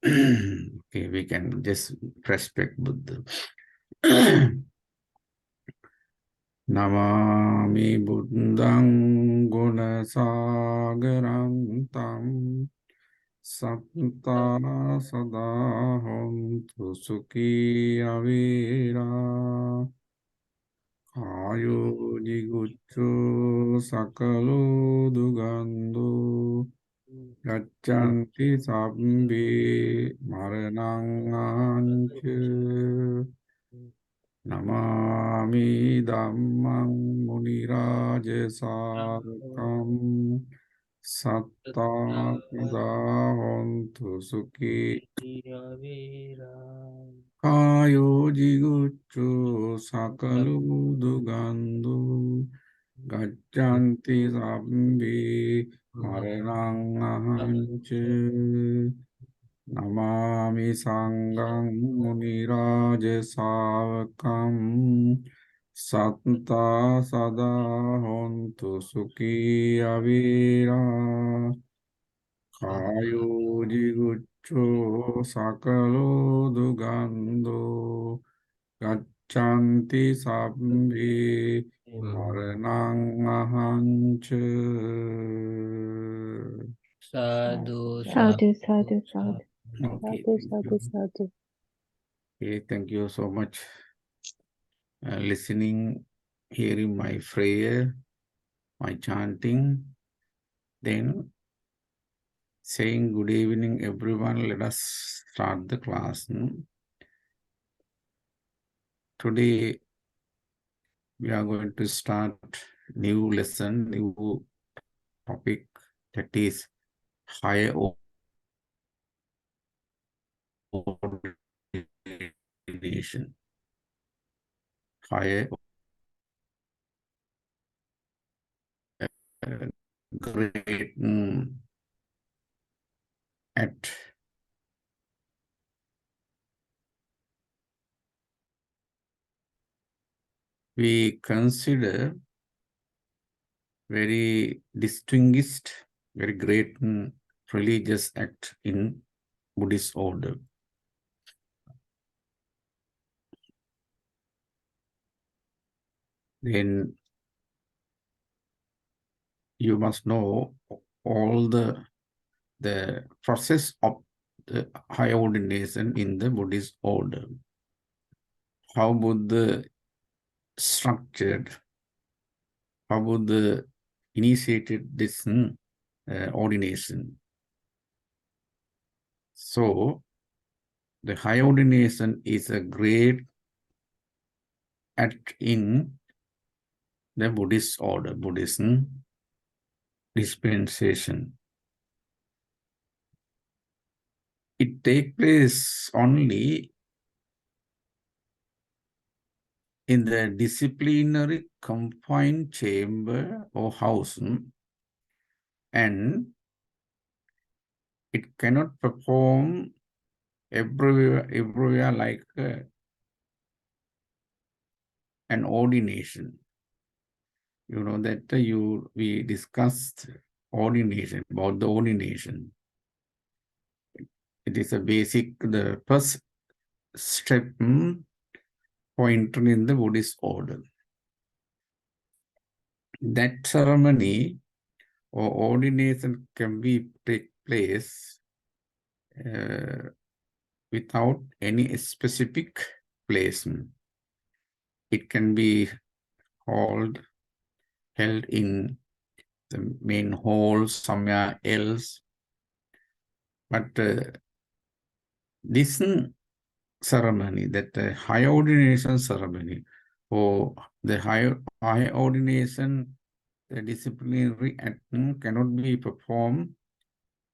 Okay, we can just respect Buddha. Namami Buddhang Gunasagaram Tam Satta Sadaham Tusuki Avira Kayo Jigucho Sakalo Dugando Gachanti Sabbi Marananganchu Namami Dhammang Muniraja Sarkam Satta Hontu Sukhi Kayo Jigucho Sakalu Dugandu Gachanti Sabbi Marananganchu Namami Sangham Muniraja Savakam Satta Sada Hontu Sukhi Avira Kayo Jigucho Sakalo Dugando Gachanti Sabbi Maranang Ahancha. Sadhu, Sadhu, sadhu, sadhu. Okay, Sadhu, sadhu, sadhu. okay, thank you so much. Listening, hearing my prayer, my chanting, then saying good evening, everyone. Let us start the class. Today, we are going to start new lesson, new topic, that is higher ordination. Higher great at we consider very distinguished, very great religious act in Buddhist order. Then you must know all the process of the high ordination in the Buddhist order. How Buddha structured, how Buddha initiated this ordination. So, the high ordination is a great act in the Buddhist order, Buddhism dispensation. It takes place only in the disciplinary confined chamber or house, and it cannot perform everywhere like an ordination. You know that we discussed ordination, about the ordination. It is a basic, the first step for entering in the Buddhist order. That ceremony or ordination can be take place without any specific placement. It can be held in the main hall somewhere else. But this ceremony, that high ordination ceremony, or the high ordination, the disciplinary act cannot be performed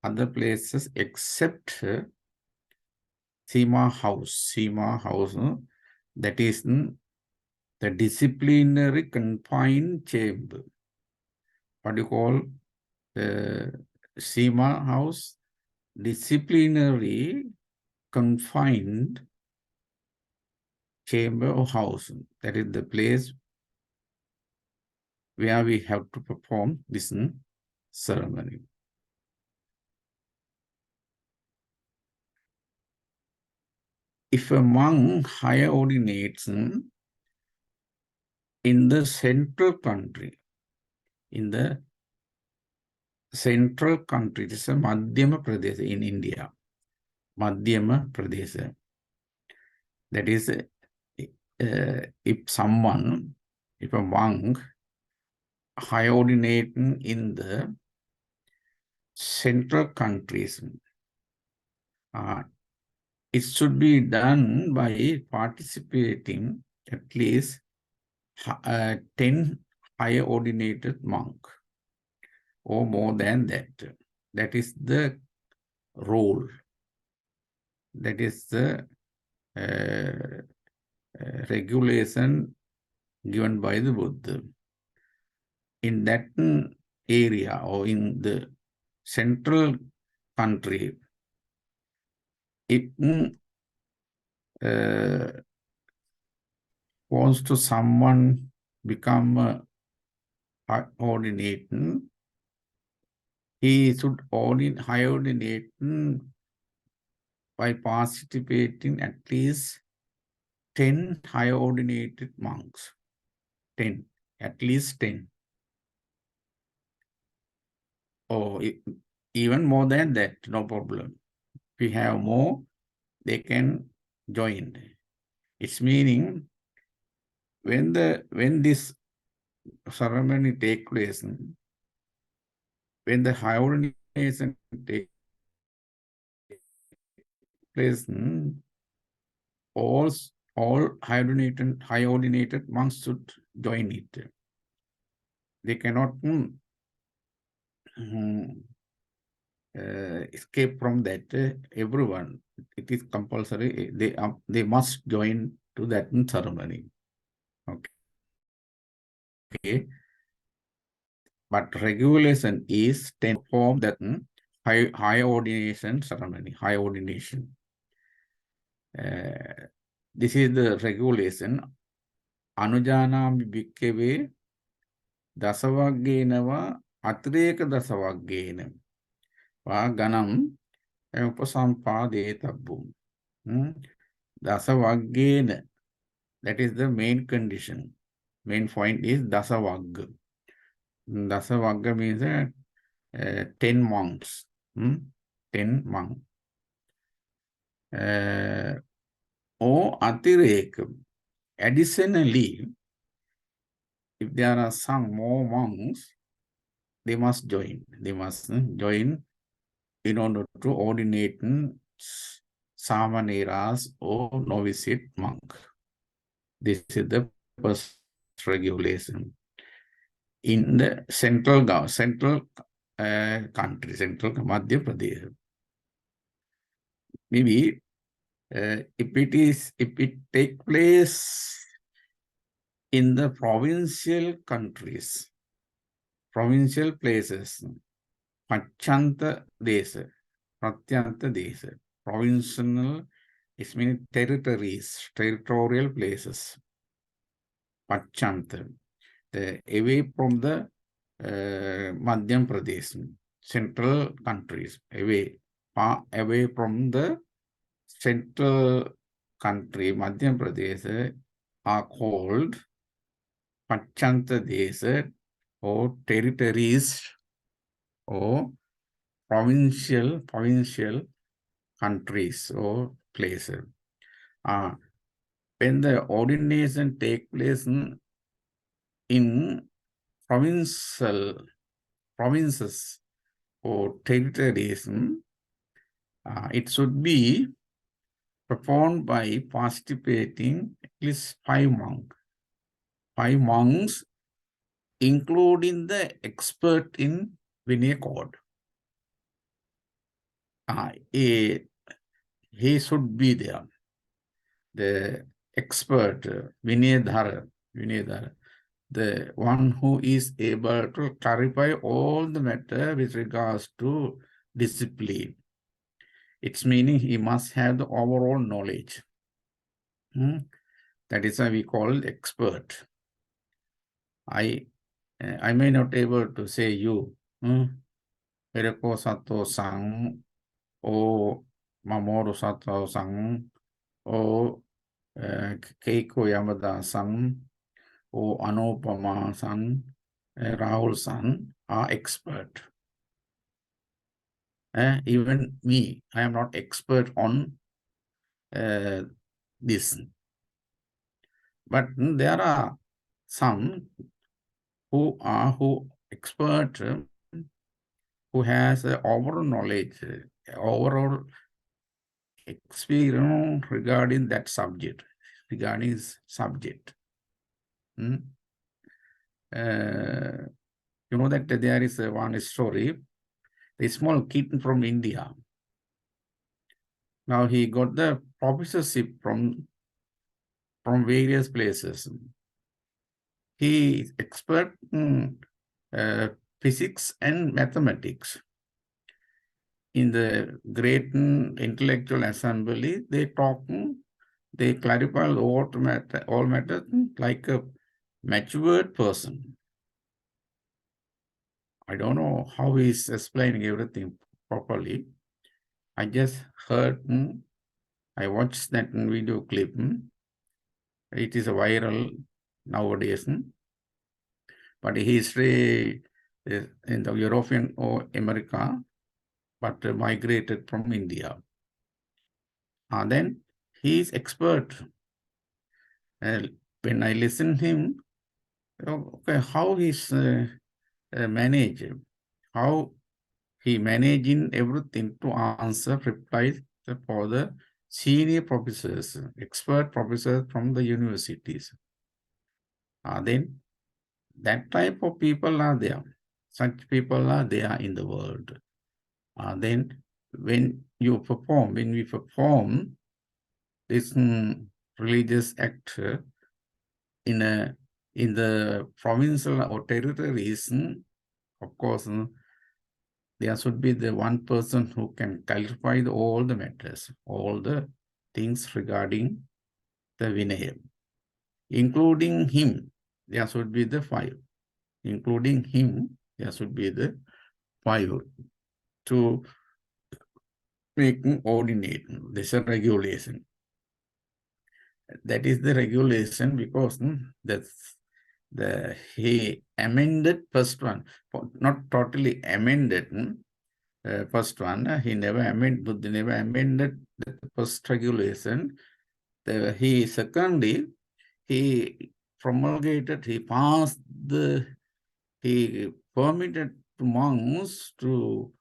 other places except Sima house. Sima house, that is the disciplinary confined chamber. What do you call the Sima house? Disciplinary confined chamber or house. That is the place where we have to perform this ceremony. if a monk higher ordinates in the central country, this is a Madhyama Pradesh in India. Madhyama Pradesh. That is, if a monk high ordinating in the central countries, it should be done by participating at least 10 higher ordinated monk or more than that. That is the rule. That is the regulation given by the Buddha. In that area or in the central country, if wants to someone become ordinate, he should high ordinate by participating at least 10 high ordinated monks. 10, at least 10. Or even more than that, no problem. If we have more, they can join. It's meaning when this ceremony take place, when the high ordination take place, all high ordinated monks should join it. They cannot escape from that. Everyone, it is compulsory. They must join to that ceremony. Okay. But regulation is 10 form that high ordination ceremony, high ordination. This is the regulation. Anujanami bhikkave dasavaggenava atireka dasavaggena va ganam upasampadetabbum. Dasavaggena, that is the main condition. Main point is dasavagga. Dasavagga means 10 monks. 10 monks. Or atirekam. Additionally, if there are some more monks, they must join. They must join in order to ordinate samaneras or novitiate monk. This is the first regulation. In the central country, central Madhya Pradesh. Maybe if it take place in the provincial countries, provincial places, Pachanta Desa, Pratyanta Desa, provincial, it means territories, territorial places, Pachanta, away from the Madhya Pradesh, central countries, away from the central country, Madhya Pradesh, are called Pachanta Desa or territories or provincial countries or places. When the ordination take place in provinces or territories, it should be performed by participating at least 5 monks. 5 monks, including the expert in Vinaya code. He should be there. The expert, Vinayadhara, the one who is able to clarify all the matter with regards to discipline. It's meaning he must have the overall knowledge. That is why we call expert. I may not able to say you, Ereko Sato Sang or Mamoru Sato Sang or Keiko Yamada-san, or Anupama-san, Rahul-san are expert. Even me, I am not expert on this. But there are some who expert, who has overall knowledge, overall experience regarding that subject, regarding his subject. You know that there is one story, a small kid from India. Now he got the professorship from various places. He is expert in physics and mathematics. In the great intellectual assembly, they talk, they clarify all matters like a matured person. I don't know how he's explaining everything properly. I just heard, I watched that video clip. It is viral nowadays. But history is in the European or America, but migrated from India. And then he is expert. When I listen to him, okay, how he's manage, how he managing everything to answer replies for the senior professors, expert professors from the universities. Then that type of people are there. Such people are there in the world. Then when we perform this religious act in the provincial or territories, of course, there should be the one person who can clarify all the matters, all the things regarding the Vinaya. Including him, there should be the 5. Including him, there should be the 5 to make ordinate. This is a regulation. That is the regulation because he amended first one, not totally amended first one. He never amended, Buddha never amended the first regulation. Secondly, he promulgated, he permitted monks to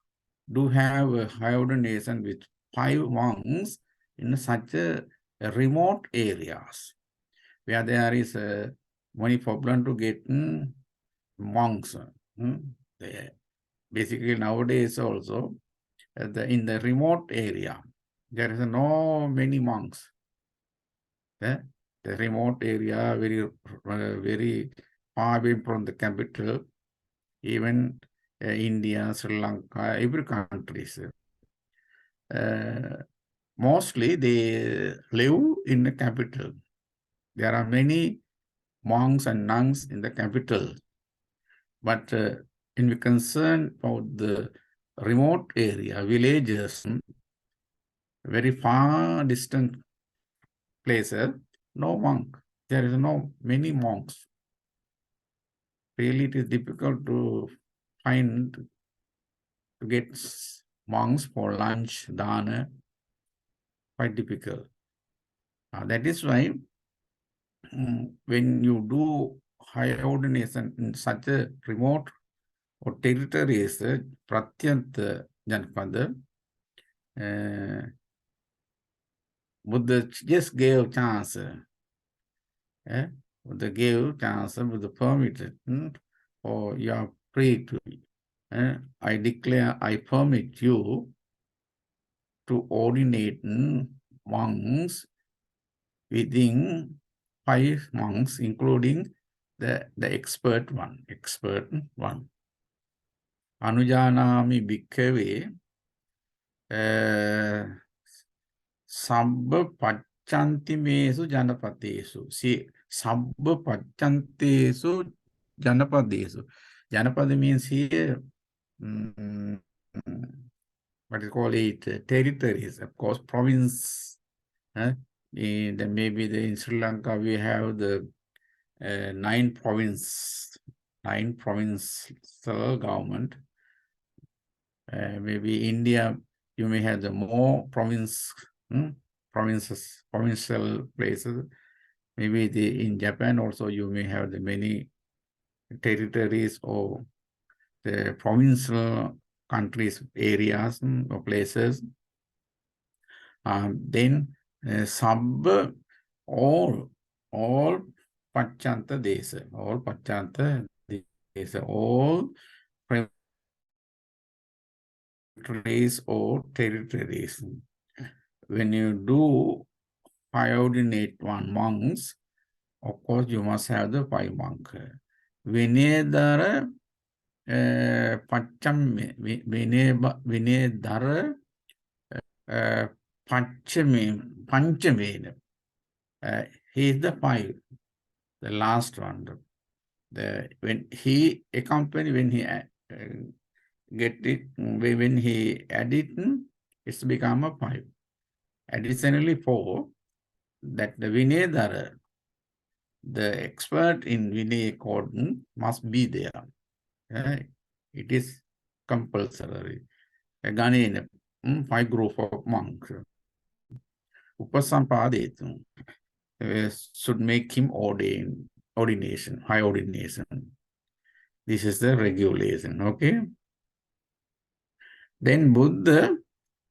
have a high ordination with 5 monks in such a remote areas where there is a many problem to get monks. Basically nowadays also in the remote area there is no many monks. The remote area very far away from the capital, even India, Sri Lanka, every countries. Mostly they live in the capital. There are many monks and nuns in the capital. But when we concern about the remote area, villages, very far distant places, no monk. There is no many monks. Really, it is difficult to find, to get monks for lunch, dana, quite difficult. That is why when you do higher ordination in such a remote or territories, Pratyant Janpada, Buddha just gave chance. Buddha gave chance, Buddha permitted, or you are free to. I declare, I permit you to ordinate monks within 5 monks, including the expert one. Anujanami bhikkhave sabba paccantimesu janapadesu. See, sabba paccantesu janapadesu. Janapada means here, what is called it, territories, of course, province. maybe in Sri Lanka we have the 9 provincial government. Maybe India, you may have the more provincial places. Maybe in Japan also you may have the many territories or the provincial countries, areas or places. Then all Pachanta Desa, all territories or territories. When you do 5 ordinate 1 monks, of course you must have the 5 monk. Vinedara Vinedara Panchamena. He is the 5, the last one. When he accompany, when he get it, when he add it, it's become a 5. Additionally, 4, that the Vinedara, the expert in Vinay code must be there. It is compulsory. Again, 5 group of monks. Upasampadit should make him ordination, high ordination. This is the regulation, okay? Then Buddha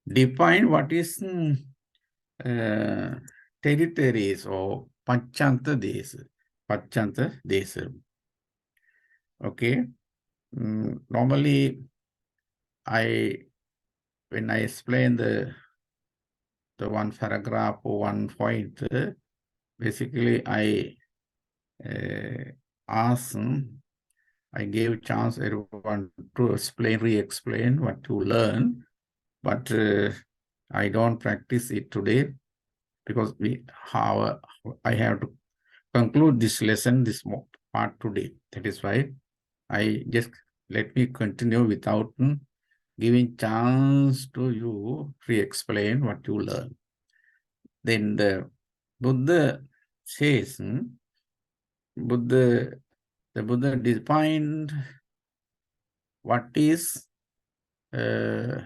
defined what is territories or Pachanta Desa. Okay? Normally, when I explain the one paragraph or one point, basically I I gave chance everyone to re-explain what you learn, but I don't practice it today because I have to conclude this lesson, this part today. That is why I just let me continue without giving chance to you re-explain what you learn. Then the Buddha says, the Buddha defined what is the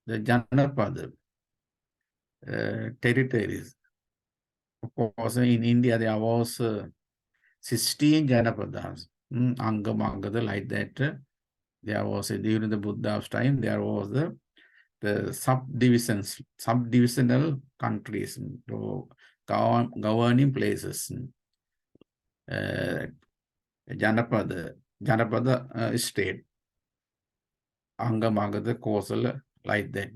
Janapada territories. Of course, in India there was 16 Janapadas, Angamangada, like that. There was during the Buddha's time, there was the subdivisional countries, governing places. Janapada state, Angamagada, Kosala, like that.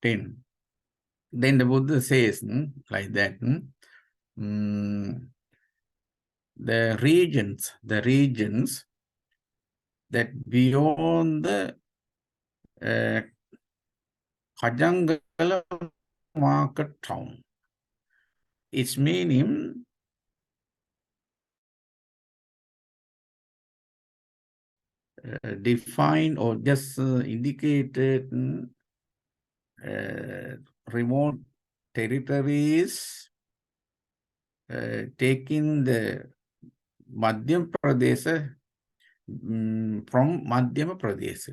10. Then the Buddha says like that. The regions that beyond the Kajangala market town, its meaning defined or just indicated remote territories taking the Madhya Pradesh from Madhyama Pradesh.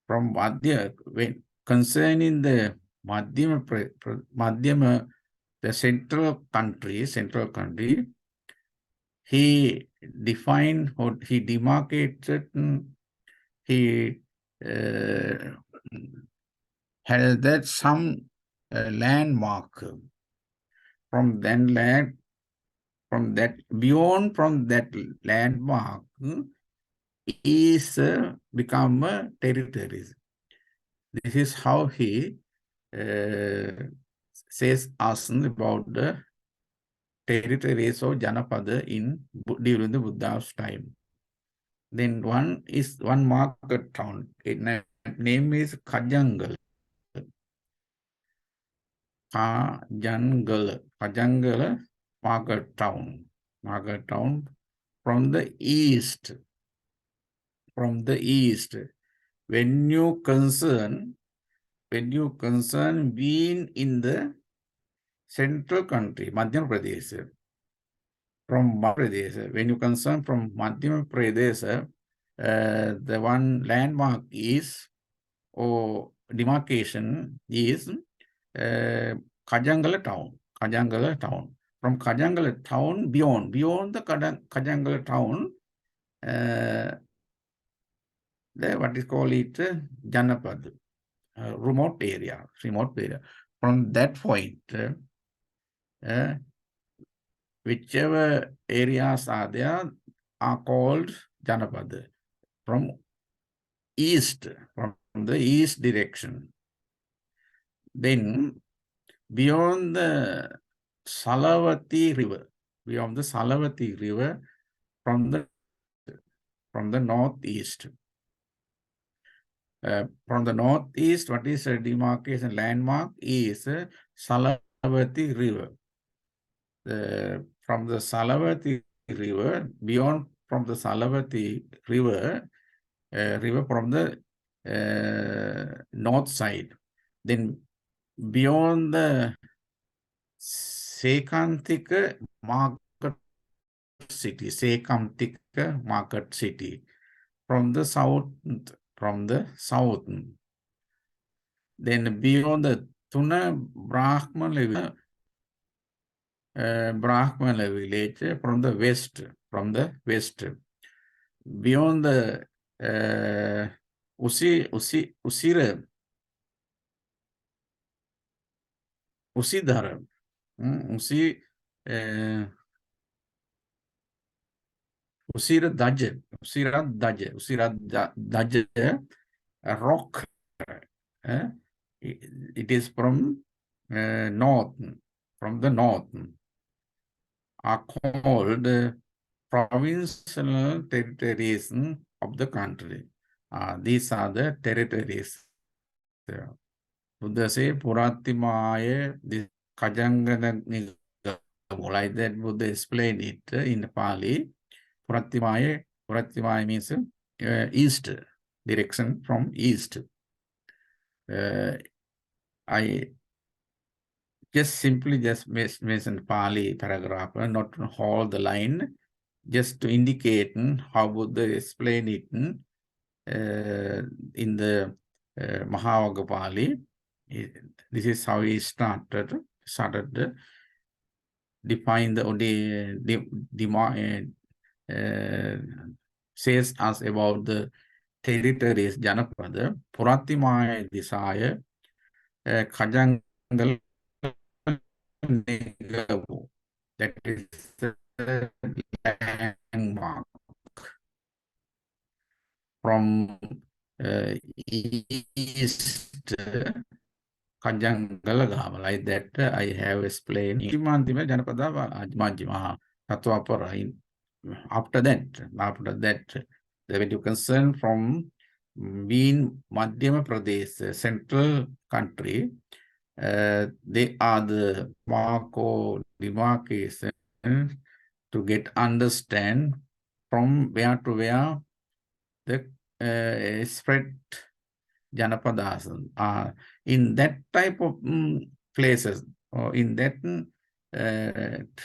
From Madhya, when concerning the Madhyama, the central country, he defined or he demarcated, he had that some landmark from that landmark is become territories. This is how he says us about the territories of Janapada during the Buddha's time. Then one market town. Its name is Kajangal. Kajangal market town. From the east. When you concern when you concern being in the central country, Madhya Pradesh, from Madhya Pradesh, when you concern from Madhya Pradesh, the one landmark is, or demarcation is, Kajangala town. Kajangala town. From Kajangala town, beyond the Kajangala town, the what is called it, Janapad, remote area. From that point, whichever areas are there are called Janapad. From east, from the east direction. Then beyond the Salavati river, from the northeast. From the northeast, what is a demarcation landmark is Salavati river. From the Salavati river, beyond from the Salavati river, from the north side, then beyond the Sekantika market city, from the south, then beyond the Tuna Brahmana village, from the west, beyond the Usidhara, Usiradaja, a rock. It is from north, are called provincial territories of the country. These are the territories. Buddha say, Purattimaya, this Kajangana, like that Buddha explained it in Pali. Purattimaya means east, direction from east. I just simply mentioned Pali paragraph, not hold the line, just to indicate how Buddha explained it in the Mahavagga Pali. This is how he started define says us about the territories Janapada, Purattimaya desire, Kajangal Negavu. That is the landmark. From east, Kajangalagama, like that I have explained. After that, when you concern from being Madhya Pradesh, central country, they are the Marco demarcation to get understand from where to where the spread Janapadas are in that type of places, or in that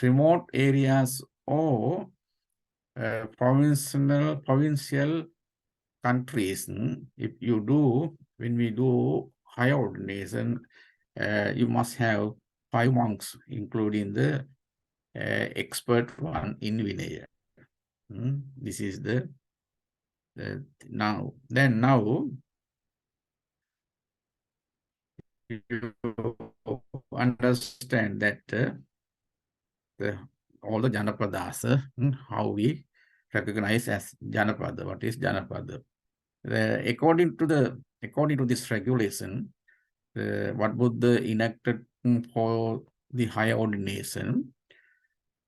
remote areas, or provincial countries. If you do, when we do higher ordination, you must have 5 monks, including the expert one in Vinaya. This is the now. Then now you understand that all the Janapadas, how we recognize as Janapada. What is Janapada? According to this regulation, what Buddha enacted for the higher ordination,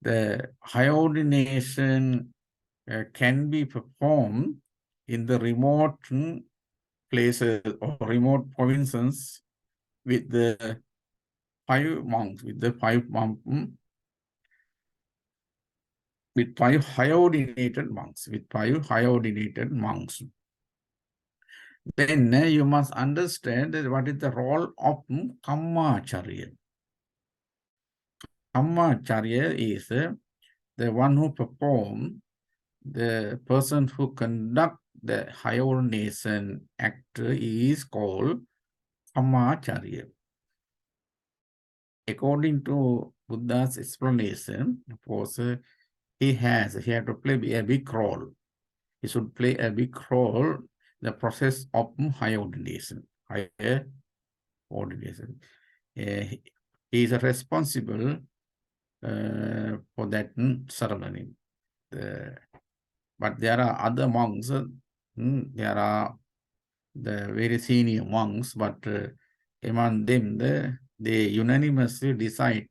the higher ordination can be performed in the remote places or remote provinces with the 5 monks, with 5 high ordinated monks, then you must understand what is the role of Kammacharya. Kammacharya is the one who perform, the person who conduct the higher ordination act is called Kammacharya. According to Buddha's explanation, of course, he had to play a big role. He should play a big role in the process of higher ordination. Higher ordination. He is responsible for that ceremony. But there are other monks. There are the very senior monks, but among them, they unanimously decide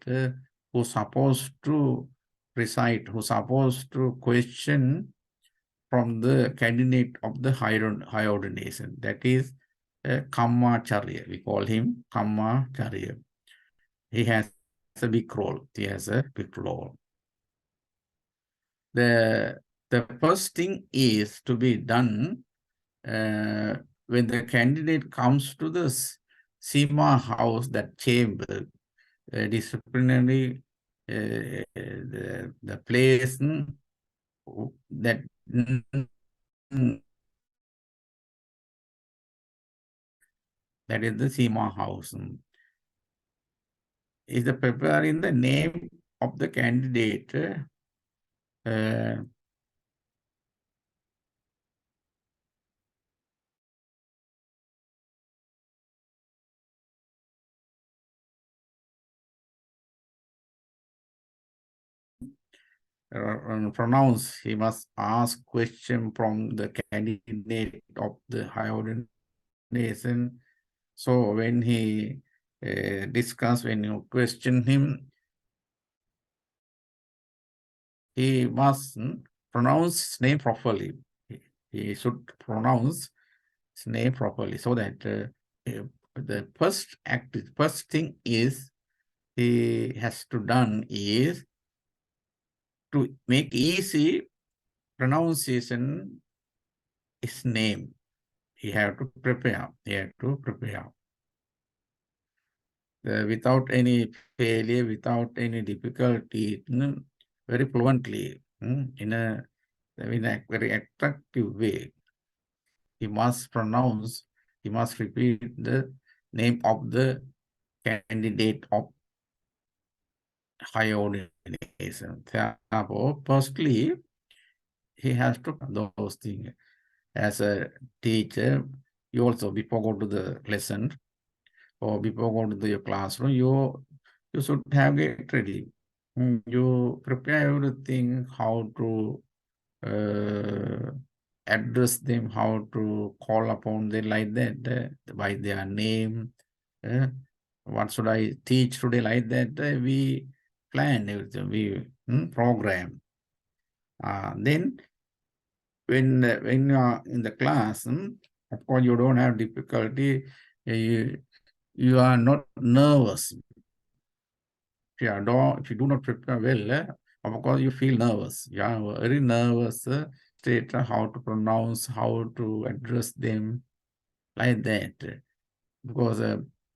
who's supposed to recite, who's supposed to question from the candidate of the higher ordination. That is Kammacharya. We call him Kammacharya. He has a big role. He has a big role. The first thing is to be done when the candidate comes to the Sima house, that chamber, disciplinary, the place that that is the Sima house. Is the preparing the name of the candidate pronounce, he must ask question from the candidate of the higher ordination. So when he discuss, when you question him, he must pronounce his name properly. He should pronounce his name properly, so that the first thing is he has to done is to make easy pronunciation his name. He have to prepare. He have to prepare. Without any failure, without any difficulty, very fluently, in a very attractive way. He must pronounce, he must repeat the name of the candidate of higher ordination. Therefore, firstly, he has to do those things. As a teacher, you also, before go to the lesson or before go to your classroom, you should have get ready. You prepare everything, how to address them, how to call upon them like that, by their name. What should I teach today like that? We plan everything, we program. Then when you are in the class, of course you don't have difficulty. You are not nervous. If you do not prepare well, of course you feel nervous. You are very nervous state, how to pronounce, how to address them, like that. Because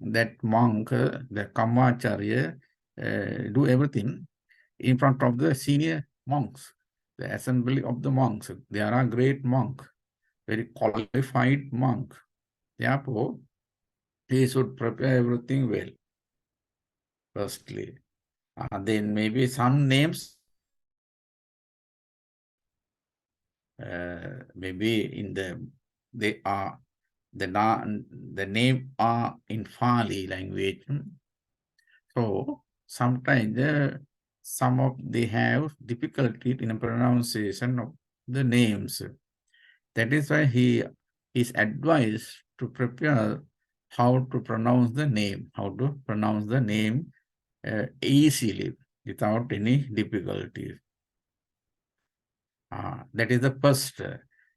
that monk, the Kammacharya, do everything in front of the senior monks, the assembly of the monks. They are a great monk, very qualified monk. Therefore, he should prepare everything well, firstly. Then maybe some names, maybe in the name are in Pali language. So sometimes some of they have difficulty in pronunciation of the names. That is why he is advised to prepare how to pronounce the name, easily without any difficulties. That is the first.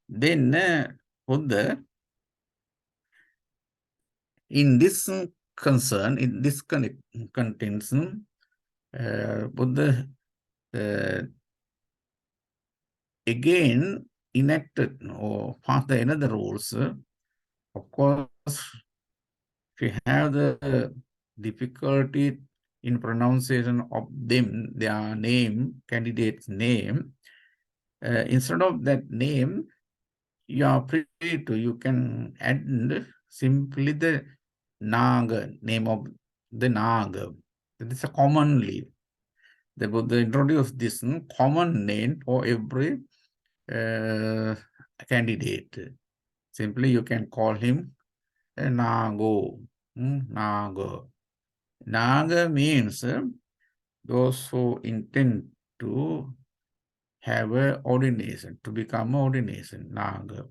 Then Buddha, in this concern, in this contents, Buddha again enacted or passed another rules Of course, if you have the difficulty in pronunciation of them, their name, candidate's name, instead of that name, you are free to, you can add simply the Naga, name of the Naga. That is a commonly. The Buddha introduced this common name for every candidate. Simply you can call him Nago. Naga. Naga means those who intend to have an ordination, to become an ordination, Naga.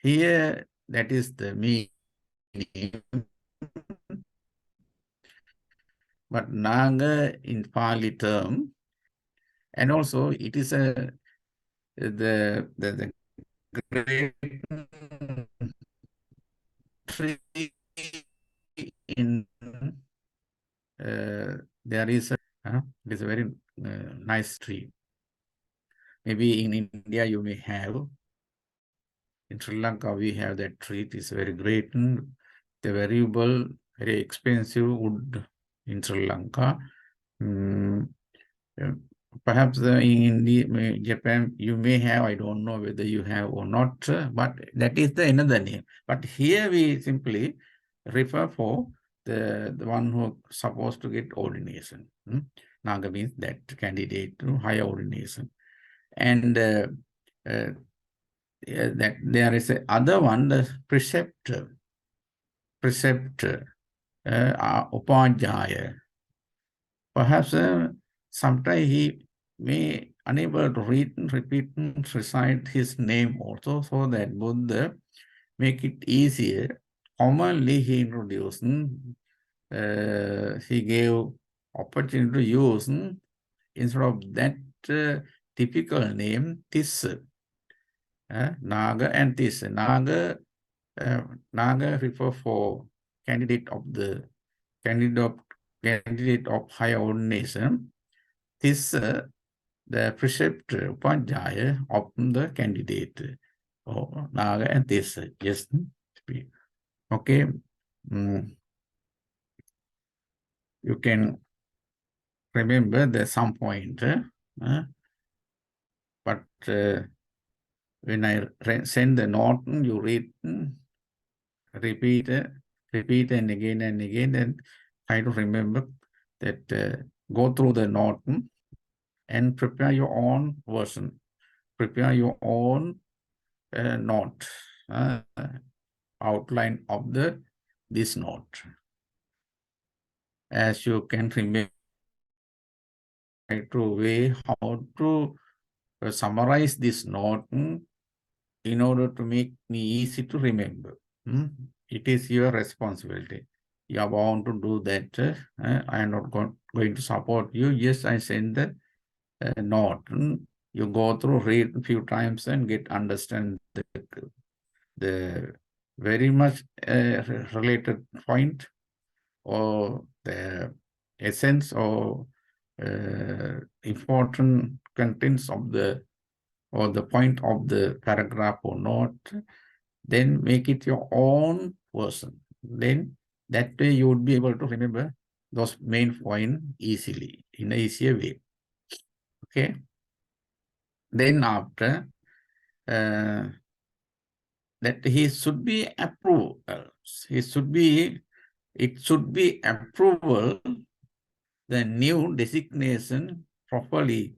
Here, that is the meaning. But Naga in Pali term, and also it is the great tree in there is it is a very nice tree. Maybe in India you may have. In Sri Lanka we have that tree. It is very great, the valuable, very expensive wood in Sri Lanka. Perhaps in Japan you may have, I don't know whether you have or not, but that is the another name. But here we simply refer for the one who is supposed to get ordination. Naga means that candidate to higher ordination. And that there is a other one, the preceptor, Upadhyaya. Perhaps sometimes he may unable to read, repeat, recite his name also, so that Buddha make it easier. Commonly he introduced, he gave opportunity to use, instead of that typical name, this Naga and this. Naga refer for candidate of higher ordination. This the preceptor Upadhyaya of the candidate. Naga and this. Yes. Okay. You can remember there's some point. But when I send the note, you read, repeat and again, and try to remember that, go through the note and prepare your own version. Prepare your own note, outline of this note. As you can remember, to way how to summarize this note in order to make me easy to remember. It is your responsibility. You are bound to do that. I am not going to support you. Yes, I send the note. You go through, read a few times and understand the very much related point or the essence or important contents of the point of the paragraph or note, then make it your own version. Then that way you would be able to remember those main points easily, in an easier way. Okay. Then after that, he should be approved. It should be approval, the new designation properly.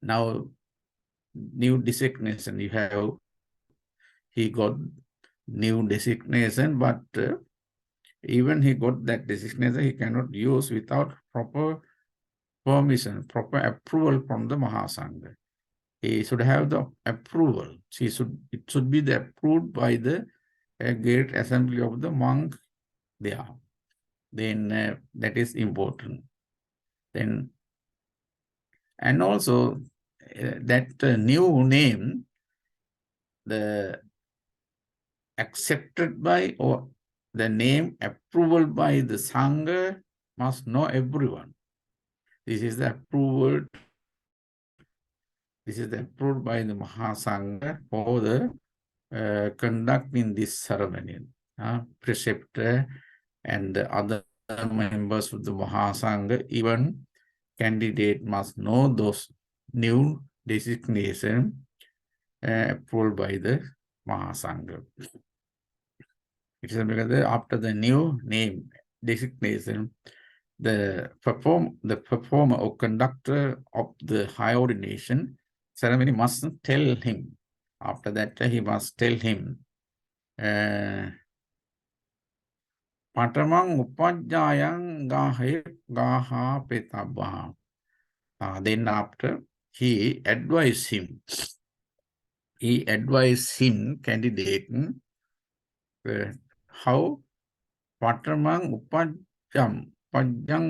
Now, new designation you have, he got new designation, but even he got that designation, he cannot use without proper permission, proper approval from the Mahasangha. He should have the approval. It should be approved by the great assembly of the monk there. Then that is important. Then, and also that new name, the accepted by or the name approval by the Sangha must know everyone. This is the approval. This is the approved by the Mahasangha for the conducting this ceremony. Preceptor and the other members of the Mahasangha, even candidate must know those new designation approved by the Mahasangha. It is because after the new name designation, the performer or conductor of the high ordination ceremony must tell him. After that, he must tell him, Patamang upajayang gaha petabha. Then after, he advised him, candidate, how Patamang upajang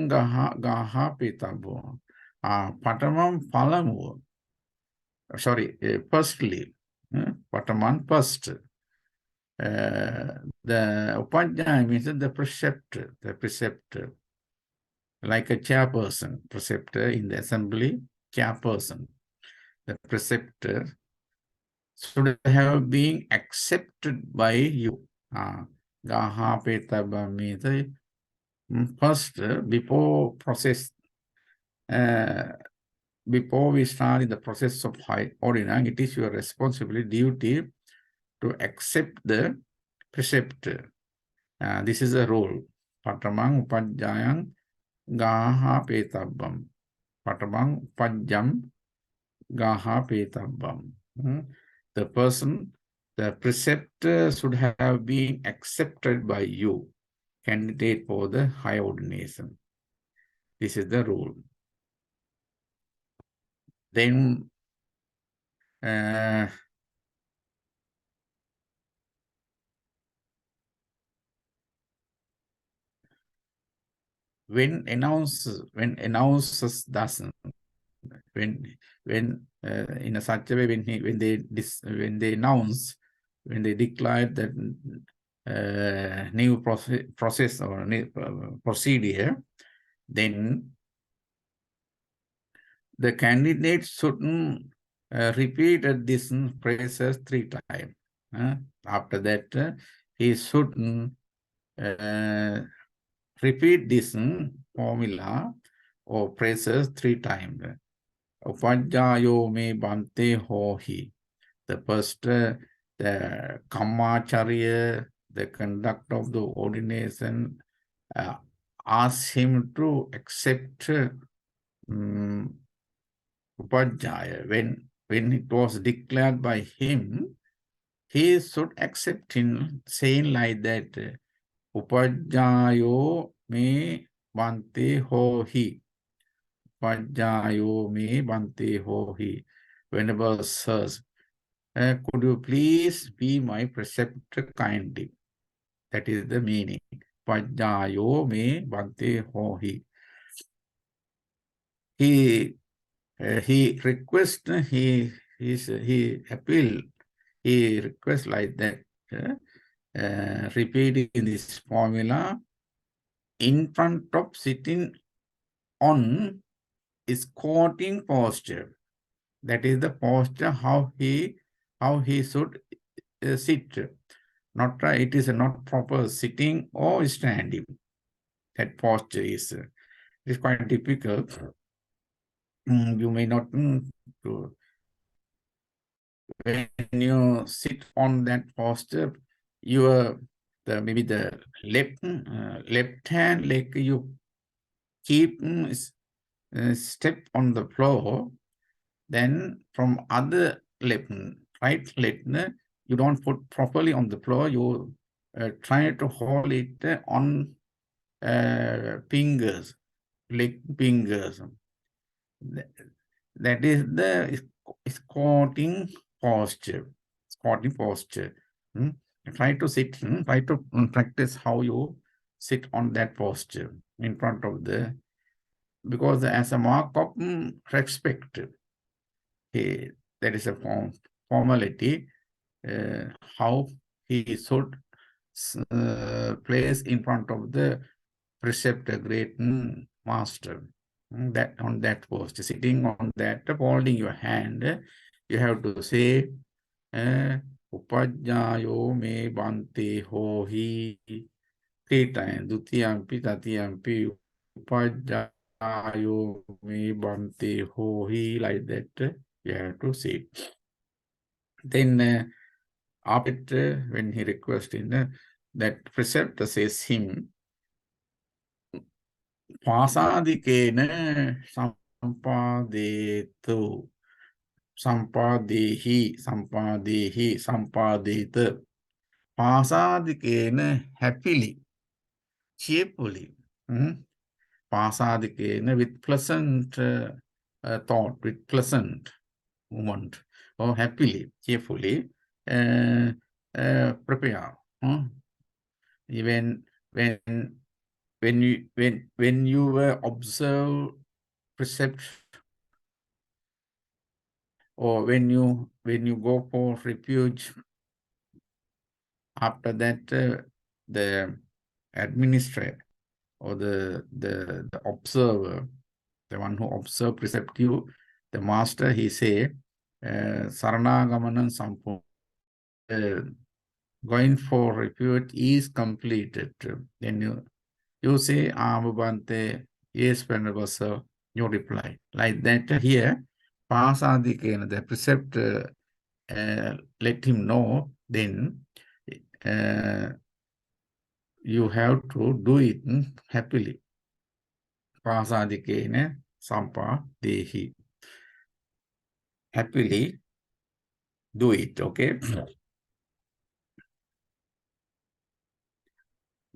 gaha petabha. Patamang palamu. Sorry, firstly, Pataman first. The Upadhyaya means the preceptor, like a chairperson, preceptor in the assembly, chairperson. The preceptor should have been accepted by you. Gaha Petaba means first, before process, before we start in the process of high ordinary, it is your responsibility, duty to accept the preceptor. This is a rule. Patamang upadjayang gaha petabam. Patamang upadjam gaha petabam. The person, the preceptor should have been accepted by you, candidate for the high ordination. This is the rule. Then when announces doesn't, when in a such a way, when they announce, when they declare that new process or new procedure, then the candidate shouldn't repeat this phrases 3 times. After that, he shouldn't repeat this formula or phrases 3 times. Upajayo me bante hohi. The first, the Kammacharya, the conductor of the ordination, asked him to accept Upajaya. When it was declared by him, he should accept him, saying like that, Upajayo me bante hohi. Upajayo me bante hohi. Whenever says, could you please be my preceptor kindly? That is the meaning. Upajayo me bante hohi. He requests, he appeal, he requests like that, repeating this formula in front of sitting on squatting posture. That is the posture how he should sit. Not it is not proper sitting or standing. That posture is quite difficult. You may not when you sit on that posture, maybe the left hand leg you keep step on the floor, then from other right leg you don't put properly on the floor. You try to hold it on fingers, leg fingers. That is the squatting posture. Squatting posture. Try to sit. Try to practice how you sit on that posture in front of the, because as a mark of respect, that is a formality. How he should place in front of the preceptor, great master. That on that posture, sitting on that, holding your hand, you have to say, Upajjayo me bante hohi. 3 times. Dutiyampi, tatiyampi, upajjayo me bante hohi. Like that, you have to say. Then, after when he requests that preceptor says him, Pasadikena sampadetu. Sampadehi, sampadehi, sampadeta. Pasadikena happily, cheerfully. Pasadikena with pleasant thought, with pleasant moment, or happily, cheerfully, prepare. Even when you observe precept, or when you go for refuge, after that the administrator or the observer, the one who observe preceptive, the master, he say, Saranagamanam Sampurna, going for refuge is completed. Then you say, Bhante, yes, Venerable Sir, you reply. Like that here, Pasadikena, the preceptor, let him know, then you have to do it happily. Pasadikena sampa dehi. Happily do it, okay?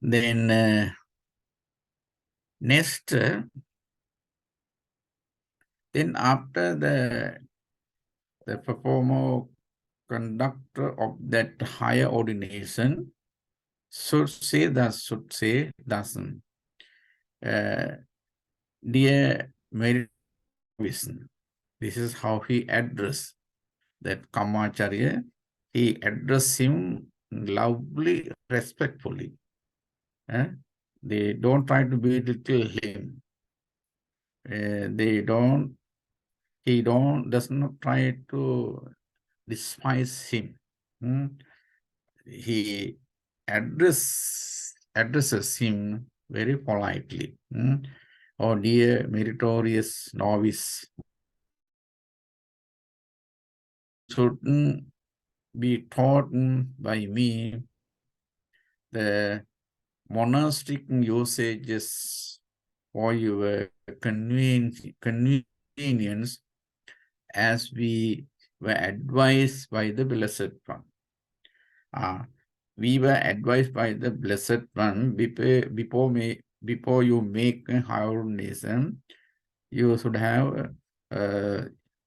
Then next, then after the performer conductor of that higher ordination should say thus, dear Mary, this is how he addressed that Kamacharya. He addressed him lovely, respectfully. They don't try to belittle him. He does not try to despise him. He addresses him very politely. Oh, dear meritorious novice, shouldn't be taught by me the monastic usages for your convenience, as we were advised by the Blessed One. We were advised by the Blessed One before you make a higher ordination, you should have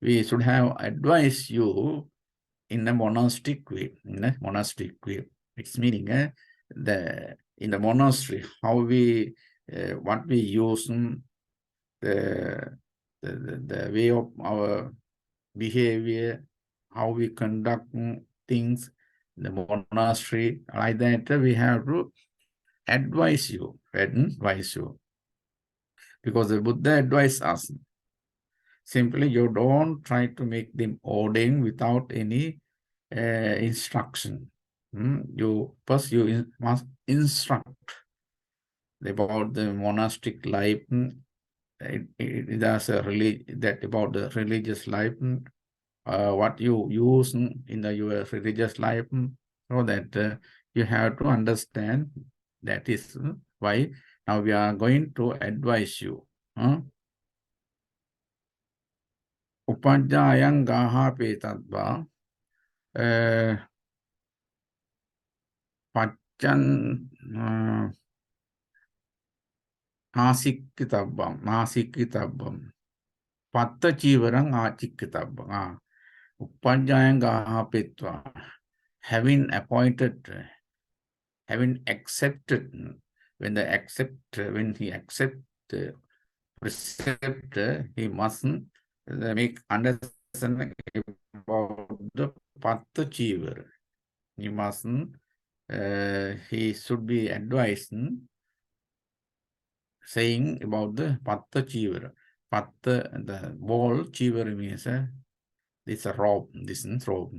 we should have advised you in a monastic way. It's meaning in the monastery, how we what we use, the way of our behavior, how we conduct things in the monastery, like that we have to advise you. Because the Buddha advised us. Simply, you don't try to make them ordain without any instruction. You must instruct about the monastic life. It has a that about the religious life, what you use in your religious life, so that you have to understand. That is why now we are going to advise you. Upajjayang gaha petadva paccan nasikitabam patta chivarang achikitabam. Upajjayang gaha petva, having accepted, when he accept precept, he mustn't make understanding about the patta chivar. He mustn't, he should be advised saying about the patta chivar. Patta, the ball, chivar means this rope, this rope.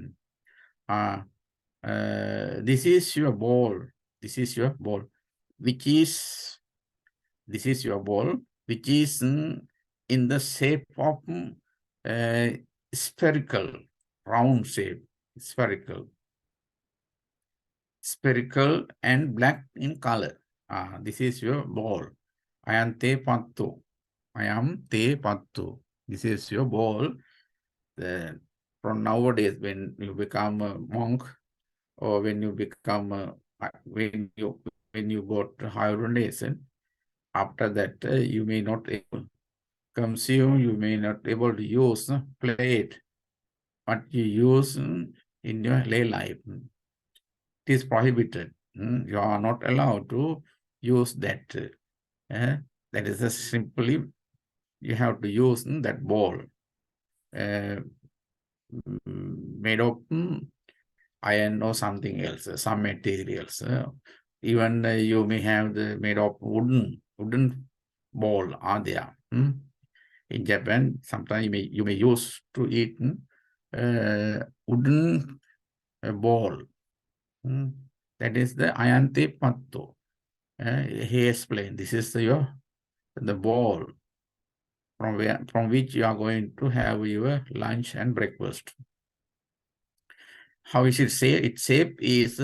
this is your ball. This is your ball, which is, this is your ball, which is in the shape of spherical, round shape, spherical and black in color. This is your ball. I am te pattu. I am te pattu. This is your ball. From nowadays, when you become a monk, or when you become when you got higher ordination, after that you may not able consume, you may not able to use plate, but you use in your lay life. It is prohibited. You are not allowed to use that. That is simply you have to use that ball made of iron or something else, some materials. Even you may have the made of wooden ball are there. In Japan, sometimes you may use to eat wooden ball. That is the ayante patto. He explained, this is the ball from which you are going to have your lunch and breakfast. How is it say? Its shape is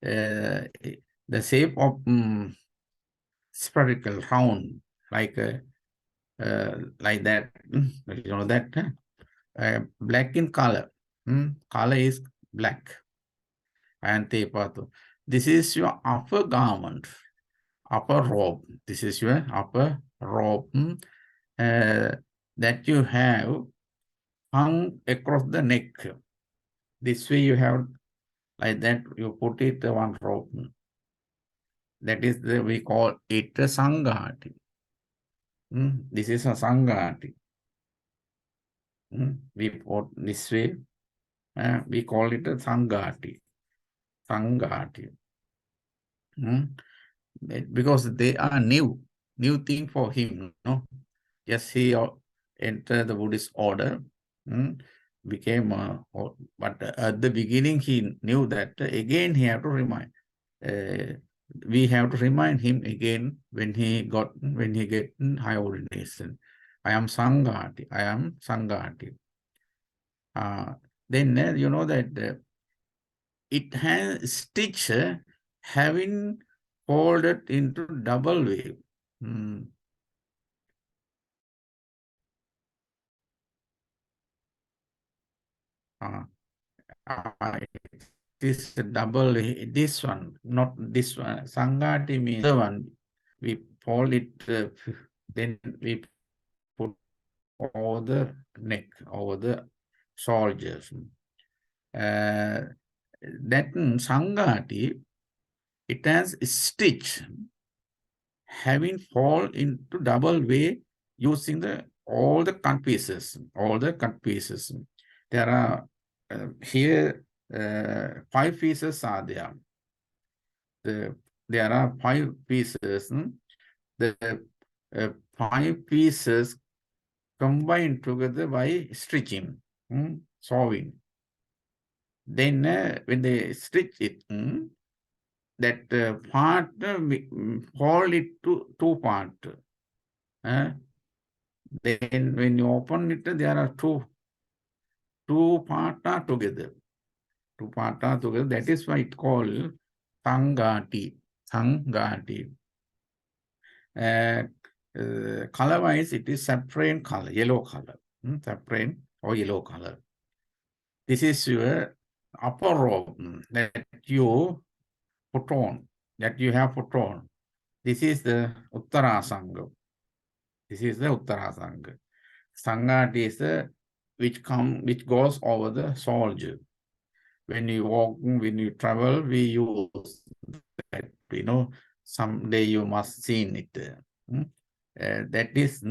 the shape of spherical, round, like that. You know that black in color. Color is black. And tepatu. This is your upper garment, upper robe. This is your upper robe that you have hung across the neck. This way you have like that. You put it one robe. That is we call it a sangati. This is a sangati. We put this way. We call it a sangati. Sangati. Because they are new thing for him. No, yes, he entered the Buddhist order, became, but at the beginning he knew that again he had to remind. We have to remind him again when he get high ordination. I am Sangati. I am Sangati. Then you know that it has stitch having folded into double wave. This double, this one, not this one. Sangati means the one. We fold it, then we put over the neck, over the soldiers. That Sangati, it has stitch having fall into double way using all the cut pieces. There are here 5 pieces are there. There are 5 pieces. The 5 pieces combined together by stitching, sewing. Then when they stitch it, that part fold it to 2 parts. Then when you open it, there are two parts are together. 2 parts are together. That is why it called Sangati. Sangati. Color-wise, it is saffron color, yellow color. Saffron or yellow color. This is your upper robe that you put on, that you have put on. This is the Uttara Sangha. This is the Uttara Sangha. Sangha is which goes over the soldier. When you walk, when you travel, we use that. You know, someday you must see it. That is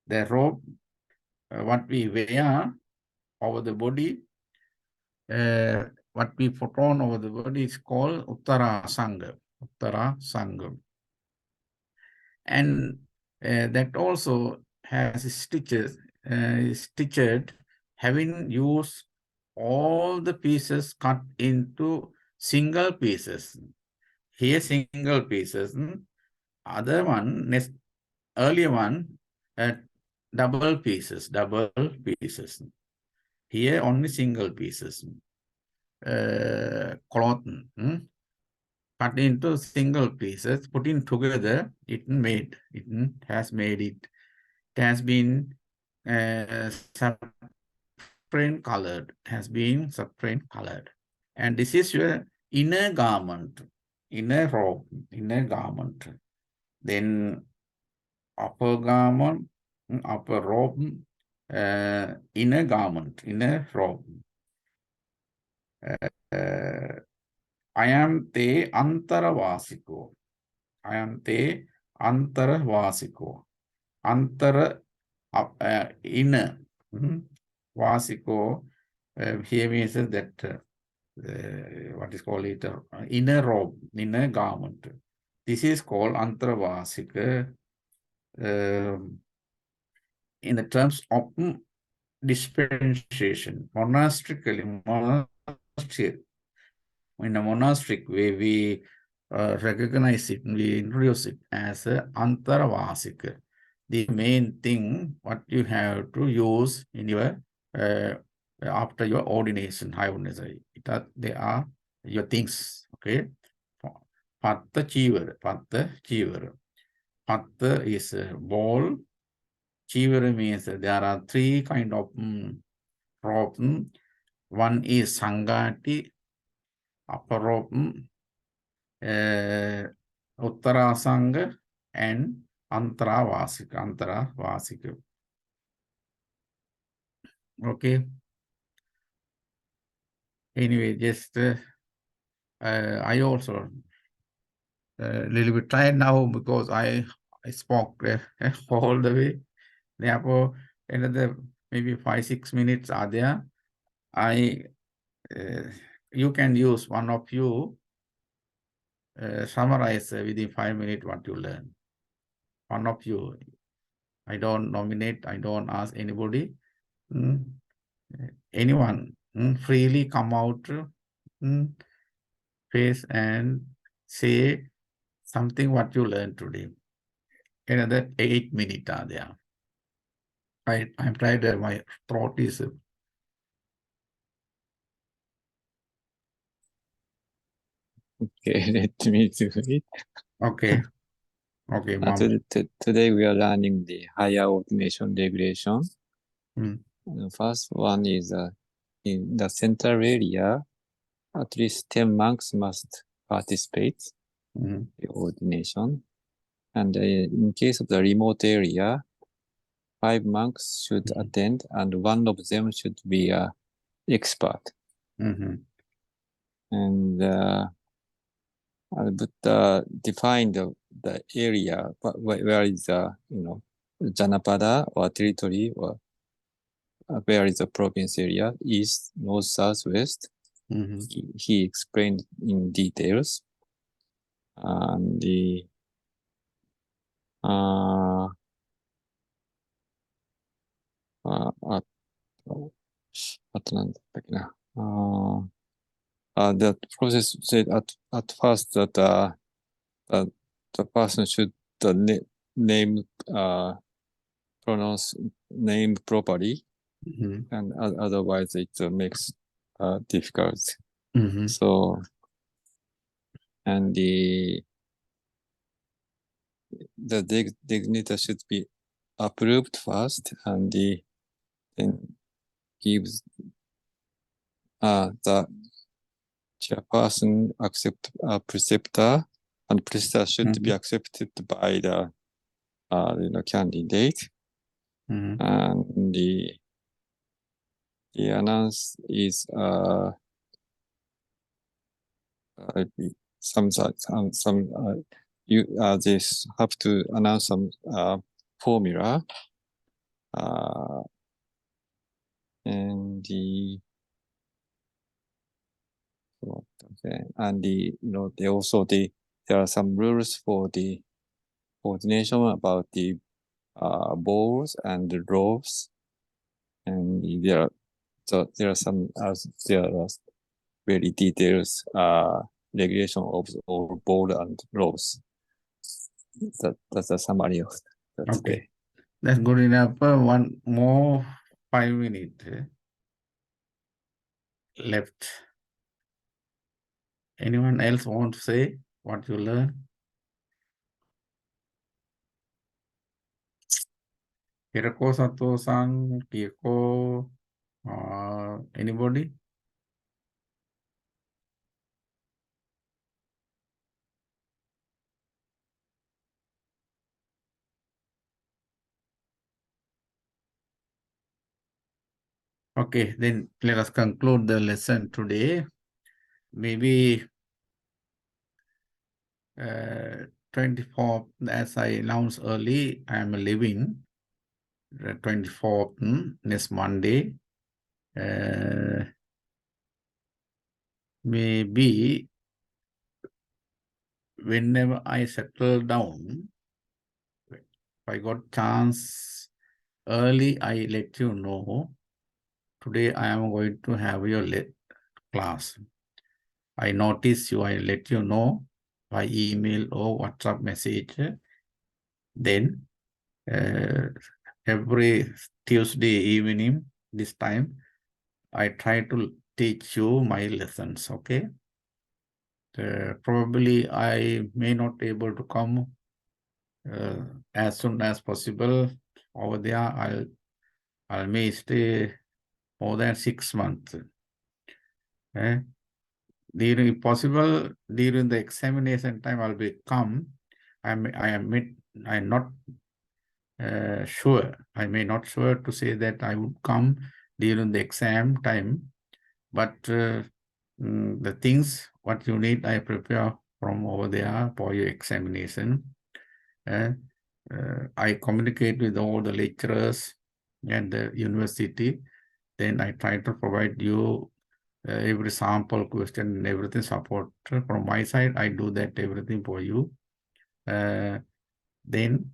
the robe, what we wear over the body. What we put on over the body is called Uttara Sangha. Uttara Sangha. And that also has stitches, stitched, having used all the pieces cut into single pieces. Here single pieces. Other one, next earlier one, double pieces. Here only single pieces. Cloth cut into single pieces, putting together, it has made it. It has been separate colored, and this is your inner garment, inner robe, inner garment. Then upper garment, upper robe, inner garment, inner robe. Ayam te antaravasiko. Ayam te antaravasiko. Antara, inner. Vasiko, here means that what is called it, inner robe, inner garment. This is called antaravasika in the terms of dispensation. Monastically, in a monastic way, we recognize it, we introduce it as a antaravasika. The main thing what you have to use in your after your ordination, high ordination. They are your things, okay? Patta chivara. Patta is a ball. Chivara means there are three kind of rope. One is sangati, upper rope, uttarasanga, and antaravasika. Okay. Anyway, just I also a little bit tired now because I spoke all the way. Therefore, another maybe 5-6 minutes are there. You can use one of you summarize within 5 minutes what you learn. One of you. I don't nominate. I don't ask anybody. Anyone freely come out face and say something what you learned today. Another 8 minutes are there. I'm trying to, my throat is. Okay, let me do it. Okay. Okay, Mom. Today we are learning the higher ordination regulation. The first one is in the central area, at least 10 monks must participate in the ordination. And in case of the remote area, 5 monks should attend, and one of them should be an expert. And Buddha defined the area where is Janapada or territory, or where is the province area, east, north, south, west. He explained in details. And the the process said at first that the person should pronounce name properly, and otherwise it makes difficult. So, and the designator should be approved first, and then gives the chairperson accept preceptor, and preceptor should be accepted by the candidate. And the announce is you just have to announce some formula, and they also there are some rules for the ordination about the bowls and the robes, and there are So there are very detailed regulation of all board and laws. That's a summary of that. Okay, that's good enough. One more 5 minutes left. Anyone else want to say what you learned? Hirako Sato-san, Kiko, anybody? Okay, then let us conclude the lesson today. Maybe 24th, as I announced early, I am leaving the 24th, next Monday. Maybe whenever I settle down, if I got chance early, I let you know. Today I am going to have your class. I notice you, I let you know by email or WhatsApp message. Then every Tuesday evening, this time, I try to teach you my lessons, okay? Probably I may not be able to come as soon as possible over there. I may stay more than 6 months. If possible, during the examination time, I'll be come. I'm not sure. I may not sure to say that I would come during the exam time, but the things what you need, I prepare from over there for your examination. I communicate with all the lecturers and the university. Then I try to provide you every sample question and everything support from my side. I do that everything for you. Then,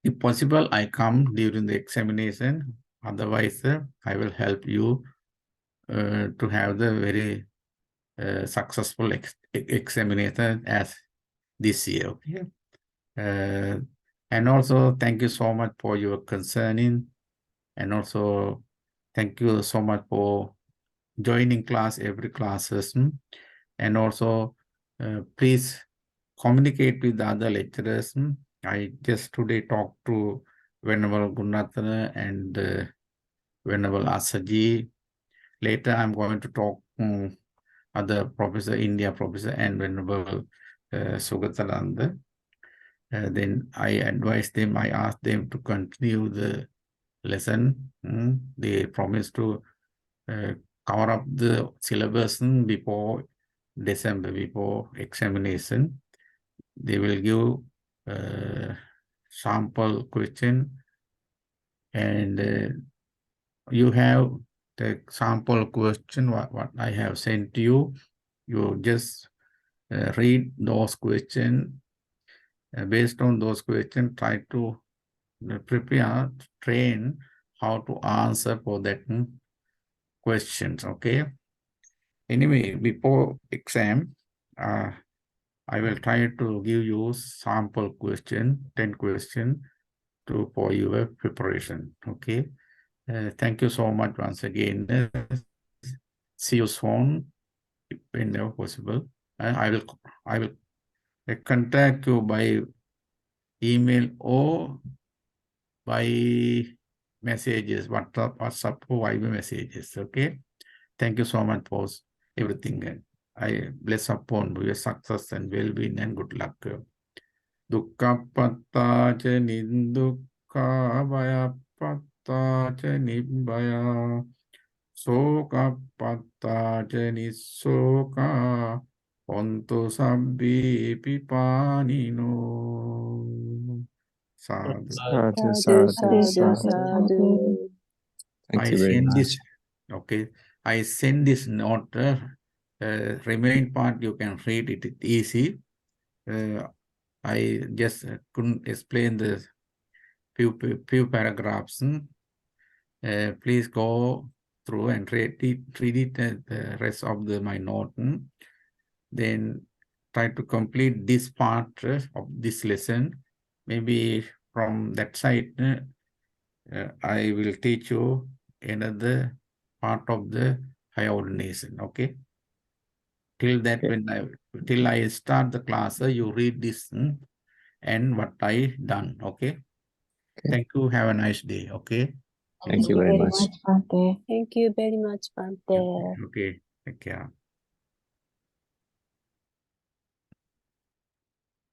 if possible, I come during the examination. Otherwise, I will help you to have the very successful examination as this year. Okay. And also, thank you so much for your concerning, and also thank you so much for joining class, every classes, and also please communicate with the other lecturers. I just today talked to Venerable Gunnathana and Venerable Asaji. Later, I'm going to talk other professor, India professor, and Venerable Sugatananda. Then I advise them, I ask them to continue the lesson. They promise to cover up the syllabus before December, before examination. They will give sample question, and you have the sample question, what I have sent to you. You just read those questions. Based on those questions, try to prepare, train how to answer for that questions, okay? Anyway, before exam, I will try to give you sample question, 10 question for your preparation, okay? Thank you so much once again. See you soon, whenever possible. I will contact you by email or by messages, WhatsApp or Viber messages, okay? Thank you so much for everything. I bless upon your success and well-being and good luck. Dukkhapatta ca nindukha bhayapatta ca nibbaya sokapatta ca nissoka hontu sabbi pipanino. Sadhu. Sadhu, Sadhu, sadhu, sadhu. sadhu. Thank you very much. Okay, I send this note. Remaining part you can read it easy. I just couldn't explain the few paragraphs. Please go through and read it the rest of my note. Then try to complete this part of this lesson. Maybe from that side, I will teach you another part of the higher ordination. Okay. Till that, Okay. till I start the class, you read this and what I done. Okay. Thank you. Have a nice day. Okay. Thank you very much. Bhante. Thank you very much, Bante. Okay. Take care.